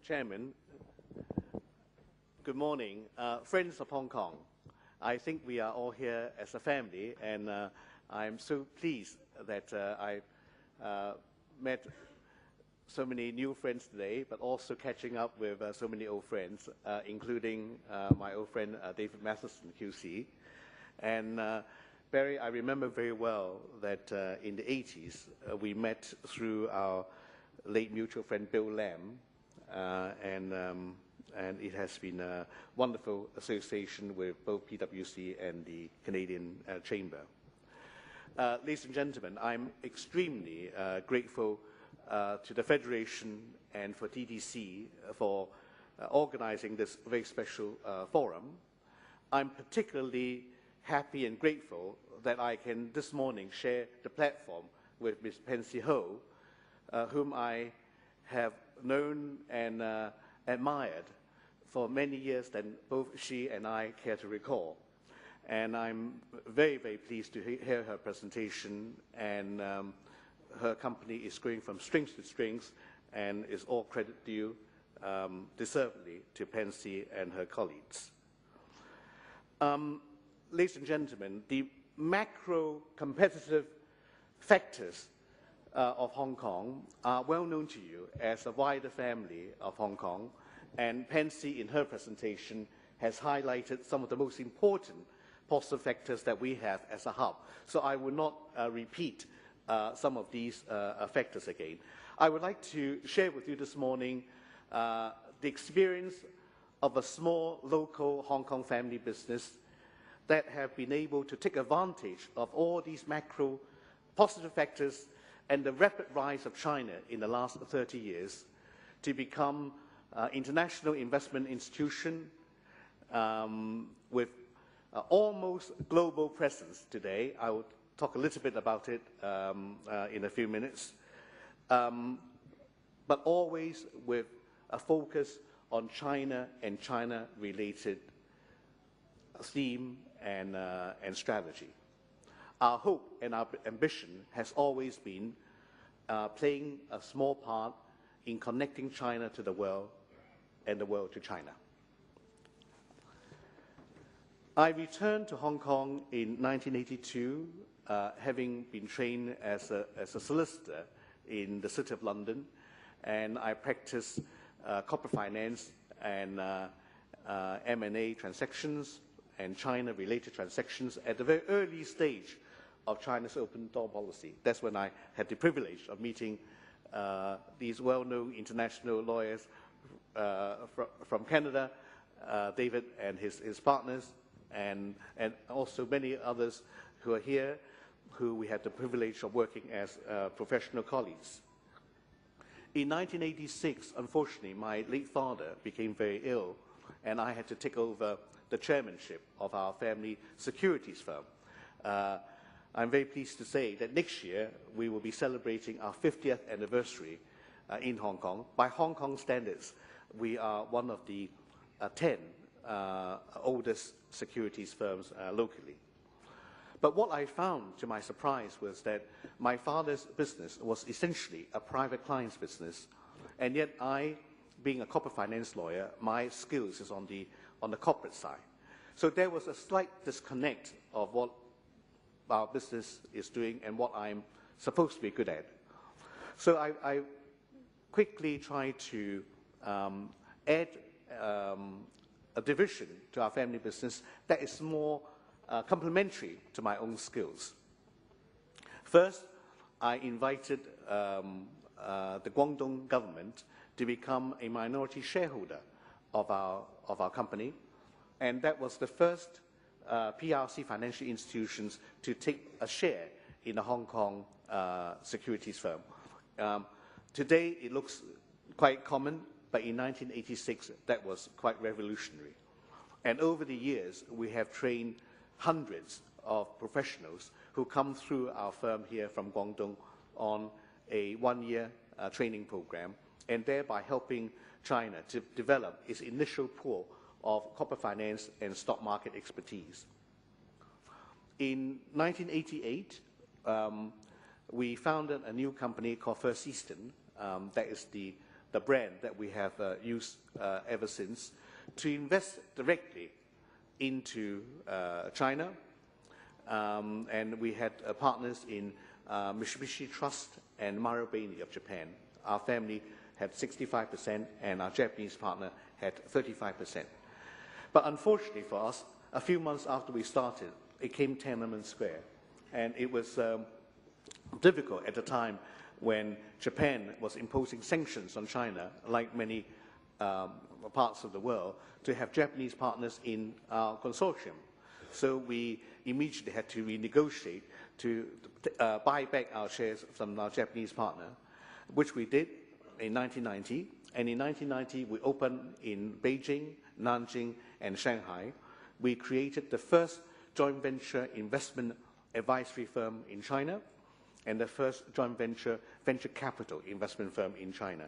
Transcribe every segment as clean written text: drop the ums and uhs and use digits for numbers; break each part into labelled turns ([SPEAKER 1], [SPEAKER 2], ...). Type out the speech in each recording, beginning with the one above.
[SPEAKER 1] Chairman, good morning. Friends of Hong Kong, I think we are all here as a family, and I'm so pleased that I met so many new friends today, but also catching up with so many old friends, including my old friend David Matheson, QC. And Barry, I remember very well that in the 80s, we met through our late mutual friend Bill Lam, and it has been a wonderful association with both PwC and the Canadian Chamber. Ladies and gentlemen, I'm extremely grateful to the Federation and for TDC for organizing this very special forum. I'm particularly happy and grateful that I can this morning share the platform with Ms. Pansy Ho, whom I have known and admired for many years than both she and I care to recall. And I'm very, very pleased to hear her presentation, and her company is going from strength to strength, and is all credit due, deservedly, to Pansy and her colleagues. Ladies and gentlemen, the macro competitive factors of Hong Kong are well known to you as a wider family of Hong Kong, and Pansy in her presentation has highlighted some of the most important positive factors that we have as a hub. So I will not repeat some of these factors again. I would like to share with you this morning the experience of a small local Hong Kong family business that have been able to take advantage of all these macro positive factors and the rapid rise of China in the last 30 years to become an international investment institution with almost global presence today. I will talk a little bit about it in a few minutes, but always with a focus on China and China-related theme and strategy. Our hope and our ambition has always been playing a small part in connecting China to the world and the world to China. I returned to Hong Kong in 1982, having been trained as a solicitor in the City of London, and I practiced corporate finance and M&A transactions and China-related transactions at the very early stage of China's open door policy. That's when I had the privilege of meeting these well-known international lawyers from Canada, David and his partners, and also many others who are here, who we had the privilege of working as professional colleagues. In 1986, unfortunately, my late father became very ill, and I had to take over the chairmanship of our family securities firm. I'm very pleased to say that next year we will be celebrating our 50th anniversary in Hong Kong. By Hong Kong standards, we are one of the 10 oldest securities firms locally. But what I found, to my surprise, was that my father's business was essentially a private client's business, and yet I, being a corporate finance lawyer, my skills is on the corporate side. So there was a slight disconnect of what our business is doing and what I'm supposed to be good at. So I quickly tried to add a division to our family business that is more complementary to my own skills. First, I invited the Guangdong government to become a minority shareholder of our company, and that was the first PRC financial institutions to take a share in the Hong Kong securities firm. Today, it looks quite common, but in 1986, that was quite revolutionary. And over the years, we have trained hundreds of professionals who come through our firm here from Guangdong on a one-year training program, and thereby helping China to develop its initial pool of corporate finance and stock market expertise. In 1988, we founded a new company called First Eastern, that is the the brand that we have used ever since, to invest directly into China. And we had partners in Mitsubishi Trust and Marubeni of Japan. Our family had 65% and our Japanese partner had 35%. But unfortunately for us, a few months after we started, it came Tiananmen Square. And it was difficult at the time when Japan was imposing sanctions on China, like many parts of the world, to have Japanese partners in our consortium. So we immediately had to renegotiate to buy back our shares from our Japanese partner, which we did in 1990. And in 1990, we opened in Beijing, Nanjing, and Shanghai. We created the first joint venture investment advisory firm in China and the first joint venture capital investment firm in China.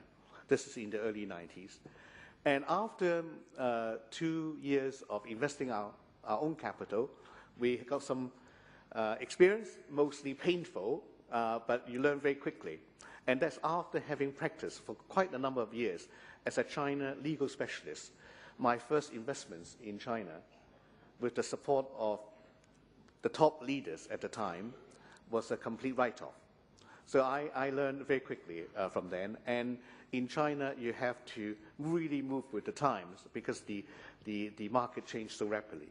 [SPEAKER 1] This is in the early 90s. And after 2 years of investing our own capital, we got some experience, mostly painful, but you learn very quickly. And that's after having practiced for quite a number of years as a China legal specialist. My first investments in China, with the support of the top leaders at the time, was a complete write-off. So I learned very quickly from then. And in China, you have to really move with the times because the market changed so rapidly.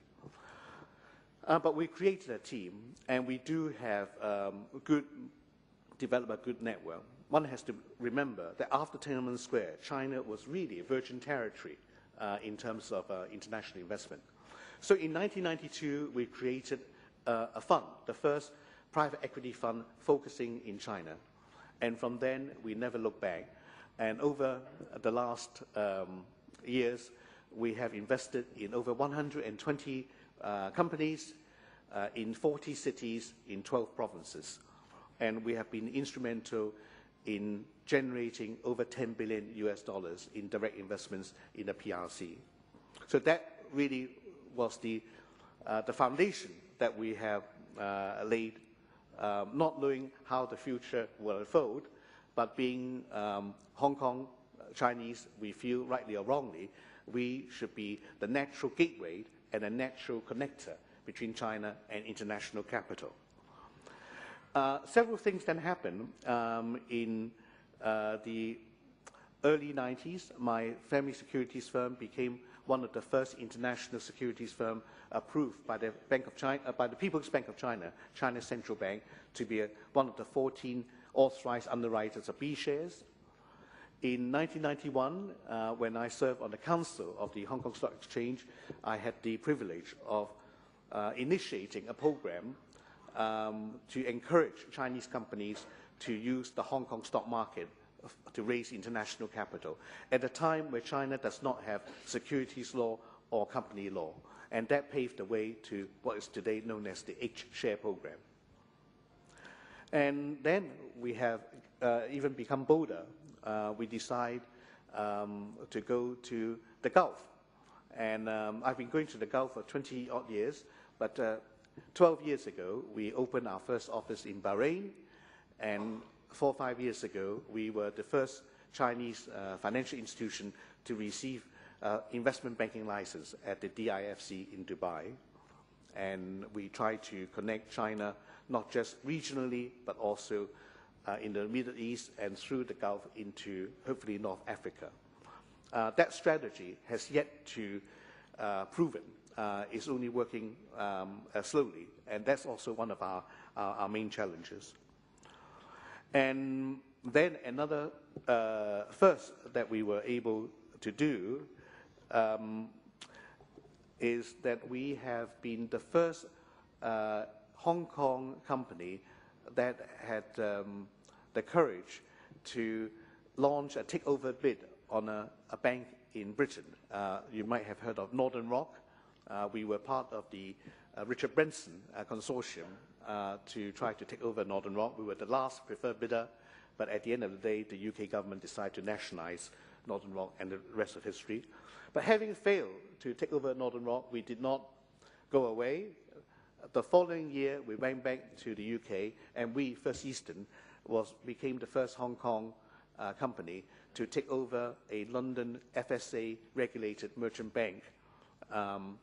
[SPEAKER 1] But we created a team, and we do have developed a good network. One has to remember that after Tiananmen Square, China was really a virgin territory in terms of international investment. So in 1992, we created a fund, the first private equity fund focusing in China. And from then, we never looked back. And over the last years, we have invested in over 120 companies in 40 cities in 12 provinces. And we have been instrumental in generating over $10 billion in direct investments in the PRC. So that really was the foundation that we have laid, not knowing how the future will unfold, but being Hong Kong Chinese, we feel rightly or wrongly, we should be the natural gateway and a natural connector between China and international capital. Several things then happened. In the early 90s, my family securities firm became one of the first international securities firm approved by the Bank of China, by the People's Bank of China, China's central bank, to be one of the 14 authorized underwriters of B shares. In 1991, when I served on the council of the Hong Kong Stock Exchange, I had the privilege of initiating a program to encourage Chinese companies to use the Hong Kong stock market to raise international capital at a time where China does not have securities law or company law. And that paved the way to what is today known as the H-share program. And then we have even become bolder. We decide to go to the Gulf. And I've been going to the Gulf for 20-odd years, but 12 years ago, we opened our first office in Bahrain, and 4 or 5 years ago, we were the first Chinese financial institution to receive investment banking license at the DIFC in Dubai. And we try to connect China not just regionally, but also in the Middle East and through the Gulf into, hopefully, North Africa. That strategy has yet to proven. It's only working slowly, and that's also one of our main challenges. And then another first that we were able to do is that we have been the first Hong Kong company that had the courage to launch a takeover bid on a bank in Britain. You might have heard of Northern Rock. We were part of the Richard Branson consortium to try to take over Northern Rock. We were the last preferred bidder, but at the end of the day, the UK government decided to nationalize Northern Rock, and the rest of history. But having failed to take over Northern Rock, we did not go away. The following year, we went back to the UK, and we, First Eastern, became the first Hong Kong company to take over a London FSA-regulated merchant bank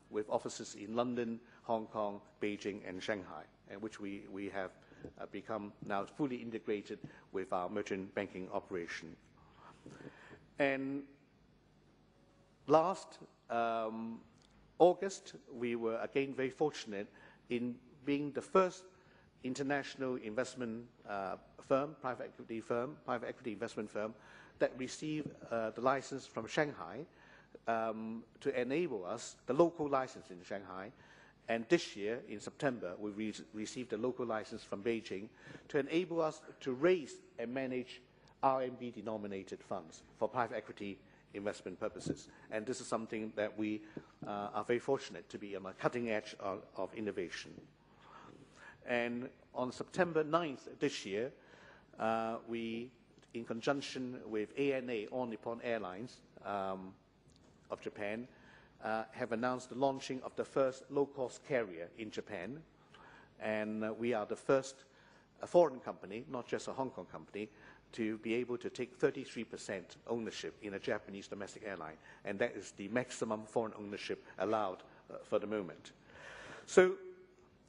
[SPEAKER 1] with offices in London, Hong Kong, Beijing, and Shanghai, and which we have become now fully integrated with our merchant banking operation. And last August, we were again very fortunate in being the first international investment firm, private equity investment firm, that received the license from Shanghai to enable us, the local license in Shanghai. And this year, in September, we received a local license from Beijing to enable us to raise and manage RMB-denominated funds for private equity investment purposes. And this is something that we are very fortunate to be on the cutting edge of innovation. And on September 9th this year, we, in conjunction with ANA, All Nippon Airlines of Japan, have announced the launching of the first low-cost carrier in Japan. And we are the first foreign company, not just a Hong Kong company, to be able to take 33% ownership in a Japanese domestic airline. And that is the maximum foreign ownership allowed for the moment. So,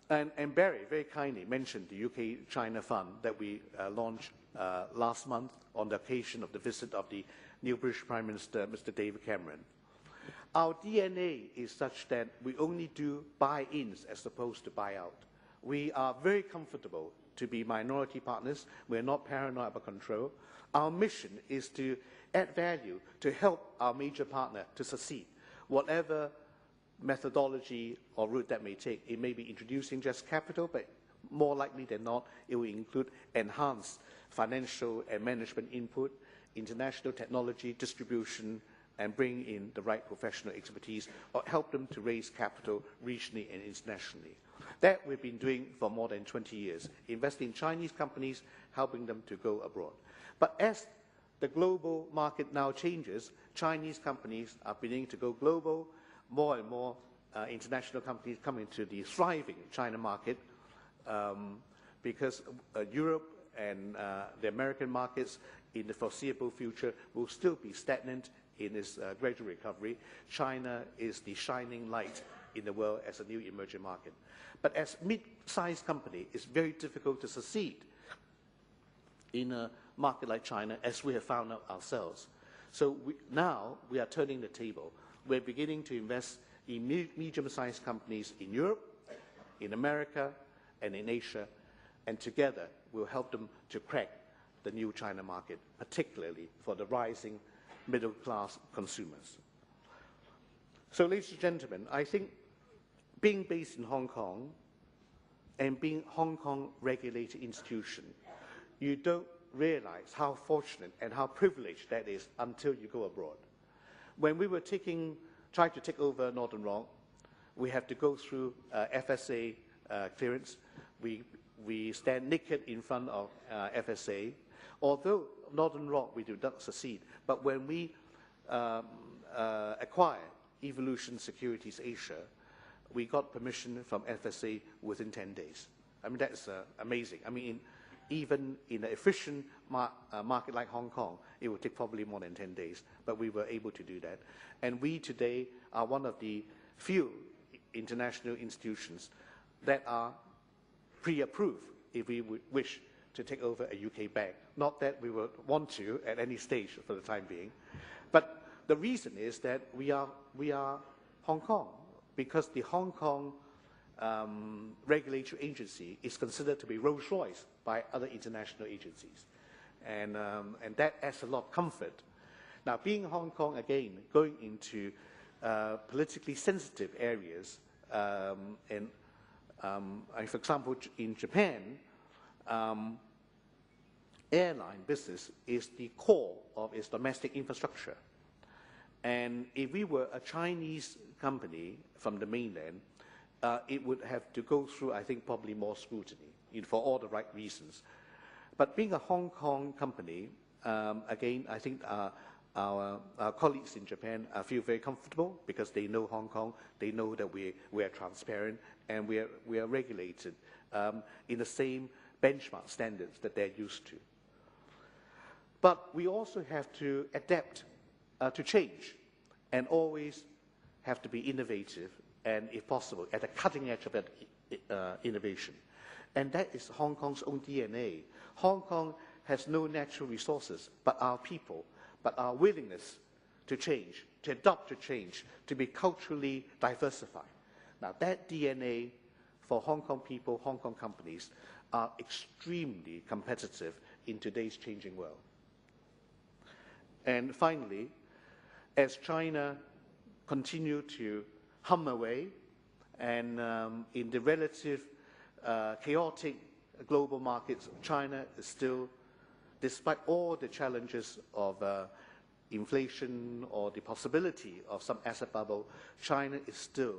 [SPEAKER 1] and Barry very kindly mentioned the UK-China Fund that we launched last month on the occasion of the visit of the new British Prime Minister, Mr. David Cameron. Our DNA is such that we only do buy-ins as opposed to buy-out. We are very comfortable to be minority partners. We're not paranoid about control. Our mission is to add value to help our major partner to succeed, whatever methodology or route that may take. It may be introducing just capital, but more likely than not, it will include enhanced financial and management input, international technology distribution, and bring in the right professional expertise, or help them to raise capital regionally and internationally. That we've been doing for more than 20 years, investing in Chinese companies, helping them to go abroad. But as the global market now changes, Chinese companies are beginning to go global. More and more international companies come into the thriving China market because Europe and the American markets in the foreseeable future will still be stagnant in its gradual recovery. China is the shining light in the world as a new emerging market. But as a mid-sized company, it's very difficult to succeed in a market like China, as we have found out ourselves. So now we are turning the table. We're beginning to invest in medium-sized companies in Europe, in America, and in Asia, and together we'll help them to crack the new China market, particularly for the rising middle-class consumers. So, ladies and gentlemen, I think being based in Hong Kong and being Hong Kong regulated institution, you don't realize how fortunate and how privileged that is until you go abroad. When we were trying to take over Northern Rock, we have to go through FSA clearance. We stand naked in front of FSA. Although Northern Rock, we do not succeed. But when we acquired Evolution Securities Asia, we got permission from FSA within 10 days. I mean, that's amazing. I mean, even in an efficient market like Hong Kong, it would take probably more than 10 days, but we were able to do that. And we today are one of the few international institutions that are pre-approved if we would wish to take over a UK bank. Not that we would want to at any stage for the time being. But the reason is that we are Hong Kong, because the Hong Kong regulatory agency is considered to be Rolls-Royce by other international agencies. And that adds a lot of comfort. Now, being Hong Kong, again, going into politically sensitive areas, for example, in Japan, airline business is the core of its domestic infrastructure. And if we were a Chinese company from the mainland, it would have to go through, I think, probably more scrutiny for all the right reasons. But being a Hong Kong company, again, I think our colleagues in Japan feel very comfortable because they know Hong Kong, they know that we are transparent, and we are regulated in the same benchmark standards that they're used to. But we also have to adapt to change and always have to be innovative and, if possible, at the cutting edge of that innovation. And that is Hong Kong's own DNA. Hong Kong has no natural resources but our people, but our willingness to change, to adopt to change, to be culturally diversified. Now, that DNA for Hong Kong people, Hong Kong companies, are extremely competitive in today's changing world. And finally, as China continue to hum away, and in the relative chaotic global markets, China is still, despite all the challenges of inflation or the possibility of some asset bubble, China is still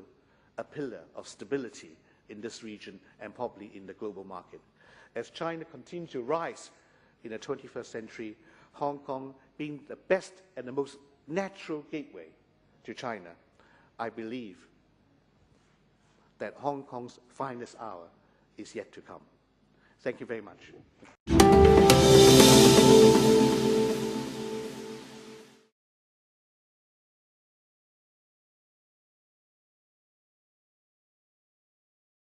[SPEAKER 1] a pillar of stability in this region and probably in the global market. As China continues to rise in the 21st century, Hong Kong being the best and the most natural gateway to China, I believe that Hong Kong's finest hour is yet to come. Thank you very much.